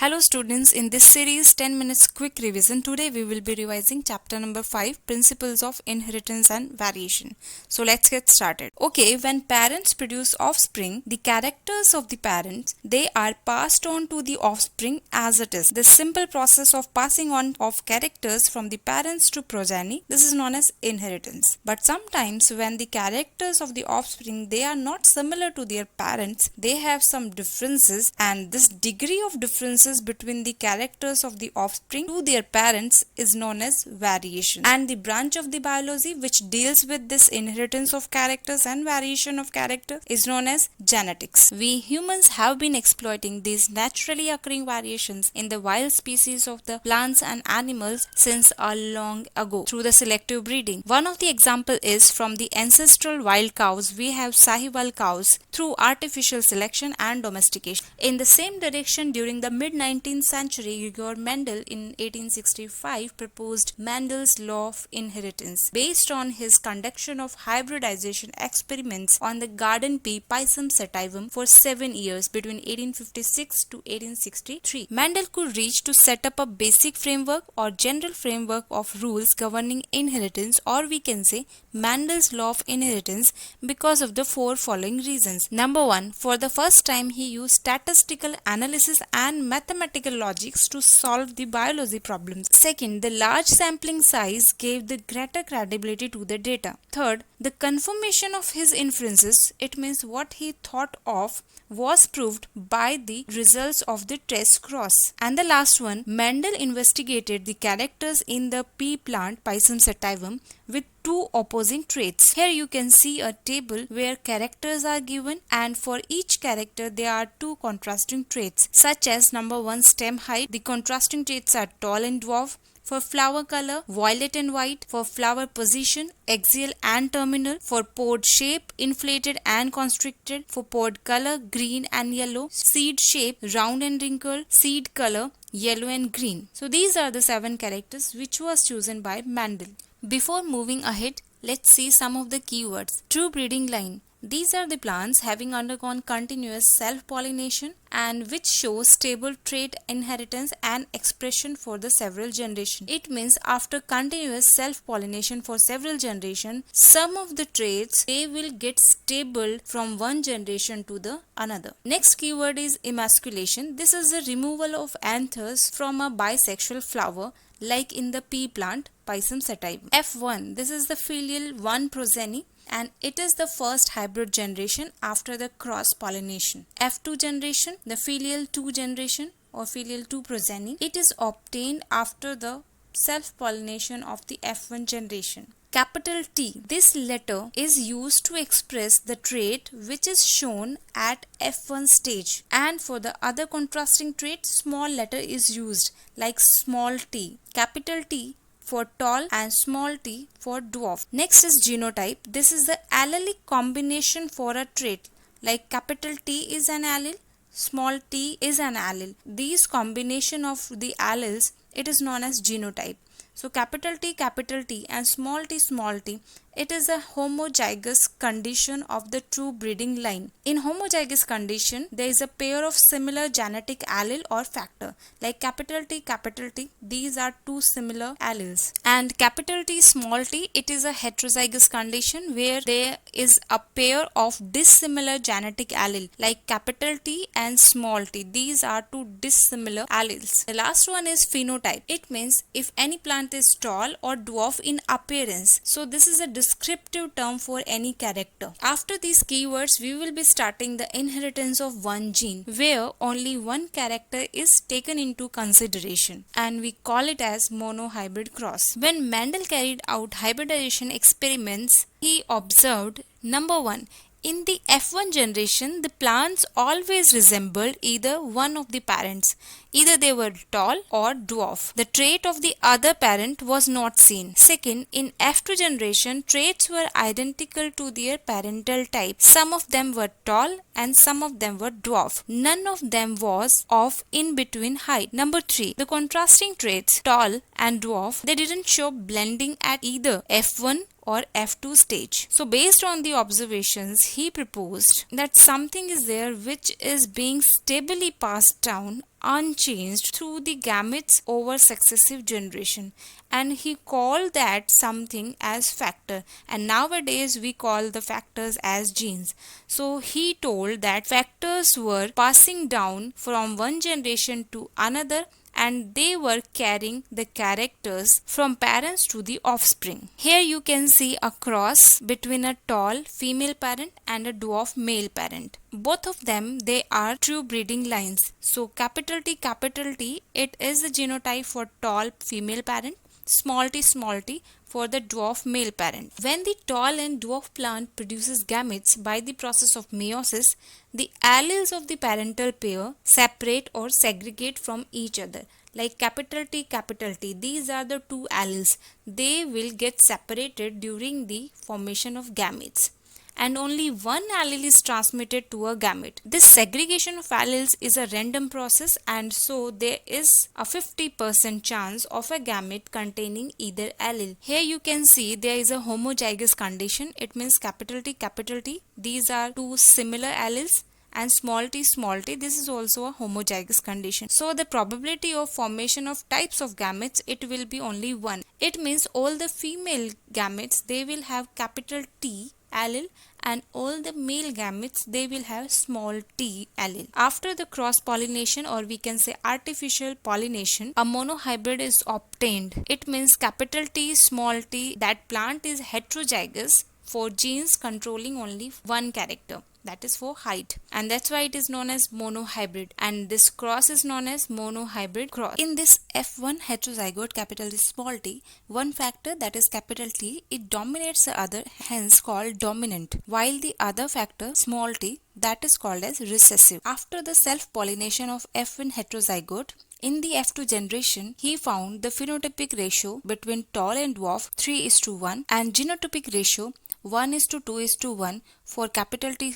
Hello students, in this series 10 minutes quick revision, today we will be revising chapter number 5, Principles of Inheritance and Variation. So let's get started. Okay, when parents produce offspring, the characters of the parents, they are passed on to the offspring as it is. The simple process of passing on of characters from the parents to progeny, this is known as inheritance. But sometimes when the characters of the offspring, they are not similar to their parents, they have some differences, and this degree of differences between the characters of the offspring to their parents is known as variation. And the branch of the biology which deals with this inheritance of characters and variation of character is known as genetics. We humans have been exploiting these naturally occurring variations in the wild species of the plants and animals since a long ago through the selective breeding. One of the example is from the ancestral wild cows we have Sahiwal cows through artificial selection and domestication. In the same direction, during the mid-19th century, Georg Mendel in 1865 proposed Mendel's law of inheritance based on his conduction of hybridization experiments on the garden pea Pisum sativum for 7 years between 1856 to 1863. Mendel could reach to set up a basic framework or general framework of rules governing inheritance, or we can say Mendel's law of inheritance, because of the four following reasons. Number one, for the first time he used statistical analysis and mathematical logics to solve the biology problems. Second, the large sampling size gave the greater credibility to the data. Third, the confirmation of his inferences, it means what he thought of, was proved by the results of the test cross. And the last one, Mendel investigated the characters in the pea plant Pisum sativum with two opposing traits. Here you can see a table where characters are given, and for each character there are two contrasting traits, such as number one, stem height. The contrasting traits are tall and dwarf. For flower color, violet and white. For flower position, axial and terminal. For pod shape, inflated and constricted. For pod color, green and yellow. Seed shape, round and wrinkled. Seed color, yellow and green. So these are the 7 characters which was chosen by Mendel. Before moving ahead, let's see some of the keywords. True breeding line. These are the plants having undergone continuous self-pollination and which show stable trait inheritance and expression for the several generations. It means after continuous self-pollination for several generations, some of the traits, they will get stable from one generation to the another. Next keyword is emasculation. This is the removal of anthers from a bisexual flower like in the pea plant Pisum sativum. F1, this is the filial 1 progeny, and it is the first hybrid generation after the cross pollination. F2 generation, the filial 2 generation or filial 2 progeny, it is obtained after the self pollination of the F1 generation. Capital T, this letter is used to express the trait which is shown at F1 stage, and for the other contrasting trait, small letter is used like small t. Capital T for tall and small t for dwarf. Next is genotype. This is the allelic combination for a trait, like capital T is an allele, small t is an allele. These combination of the alleles, it is known as genotype. So capital T and small t, it is a homozygous condition of the true breeding line. In homozygous condition, there is a pair of similar genetic allele or factor, like capital T, these are two similar alleles. And capital T, small t, it is a heterozygous condition where there is a pair of dissimilar genetic allele, like capital T and small t, these are two dissimilar alleles. The last one is phenotype. It means if any plant is tall or dwarf in appearance. So this is a descriptive term for any character. After these keywords, we will be starting the inheritance of one gene, where only one character is taken into consideration, and we call it as monohybrid cross. When Mendel carried out hybridization experiments, he observed, number one, in the F1 generation, the plants always resembled either one of the parents. Either they were tall or dwarf. The trait of the other parent was not seen. Second, in F2 generation, traits were identical to their parental type. Some of them were tall and some of them were dwarf. None of them was of in-between height. Number 3, the contrasting traits, tall and dwarf, they didn't show blending at either F1 or F2 stage. So based on the observations, he proposed that something is there which is being stably passed down unchanged through the gametes over successive generation, and he called that something as factor, and nowadays we call the factors as genes. So he told that factors were passing down from one generation to another, and they were carrying the characters from parents to the offspring. Here you can see a cross between a tall female parent and a dwarf male parent. Both of them, they are true breeding lines. So capital T, it is the genotype for tall female parent, small t for the dwarf male parent. When the tall and dwarf plant produces gametes by the process of meiosis, the alleles of the parental pair separate or segregate from each other. Like capital T, these are the two alleles. They will get separated during the formation of gametes, and only one allele is transmitted to a gamete. This segregation of alleles is a random process, and so there is a 50% chance of a gamete containing either allele. Here you can see there is a homozygous condition. It means capital T, these are two similar alleles, and small t, this is also a homozygous condition. So the probability of formation of types of gametes, it will be only 1. It means all the female gametes, they will have capital T allele, and all the male gametes, they will have small t allele. After the cross pollination, or we can say artificial pollination, a monohybrid is obtained. It means capital T, small t, that plant is heterozygous for genes controlling only one character, that is for height, and that's why it is known as monohybrid, and this cross is known as monohybrid cross. In this F1 heterozygote capital T small t, one factor, that is capital T, it dominates the other, hence called dominant, while the other factor small t, that is called as recessive. After the self-pollination of F1 heterozygote, in the F2 generation, he found the phenotypic ratio between tall and dwarf 3:1 and genotypic ratio 1:2:1 for capital T,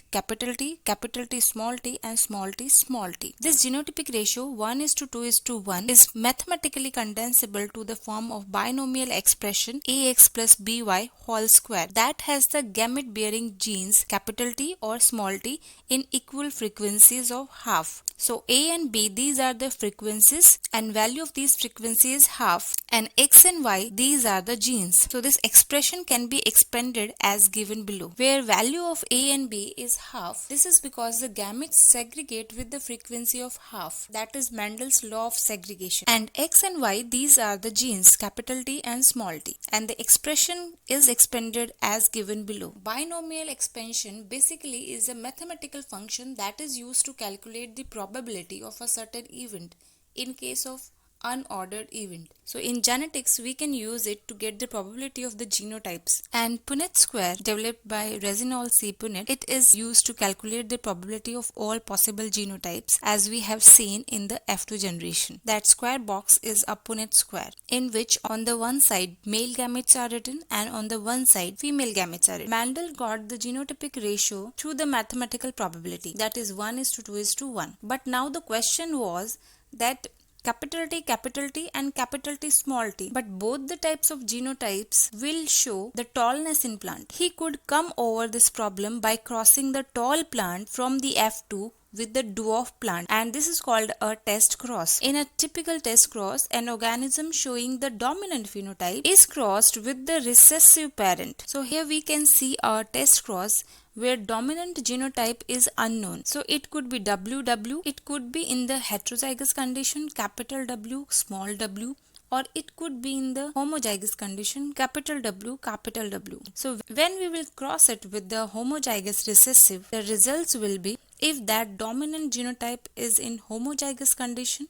small t, and small t. This genotypic ratio 1:2:1 is mathematically condensable to the form of binomial expression ax plus by whole square that has the gamete bearing genes capital T or small t in equal frequencies of half. So A and B, these are the frequencies, and value of these frequencies is half, and X and Y, these are the genes. So this expression can be expanded as given below, where value of A and B is half. This is because the gametes segregate with the frequency of half, that is Mendel's law of segregation. And X and Y, these are the genes capital T and small t, and the expression is expanded as given below. Binomial expansion basically is a mathematical function that is used to calculate the probability of a certain event in case of unordered event. So in genetics, we can use it to get the probability of the genotypes. And Punnett square, developed by Reginald C. Punnett, it is used to calculate the probability of all possible genotypes, as we have seen in the F2 generation. That square box is a Punnett square, in which on the one side male gametes are written and on the one side female gametes are written. Mendel got the genotypic ratio through the mathematical probability, that is 1:2:1. But now the question was that capital T and capital T small t, but both the types of genotypes will show the tallness in plant. He could come over this problem by crossing the tall plant from the F2 with the dwarf plant, and this is called a test cross. In a typical test cross, an organism showing the dominant phenotype is crossed with the recessive parent. So here we can see a test cross where dominant genotype is unknown. So it could be WW, it could be in the heterozygous condition capital W, small w, or it could be in the homozygous condition capital W, capital W. So when we will cross it with the homozygous recessive, the results will be, if that dominant genotype is in homozygous condition,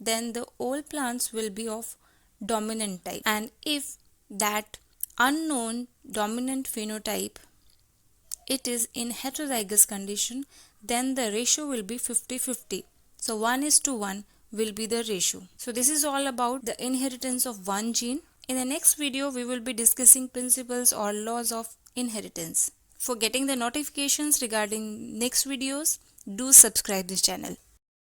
then the all plants will be of dominant type, and if that unknown dominant phenotype it is in heterozygous condition, then the ratio will be 50-50. So 1:1 will be the ratio. So this is all about the inheritance of one gene. In the next video, we will be discussing principles or laws of inheritance. For getting the notifications regarding next videos, do subscribe this channel.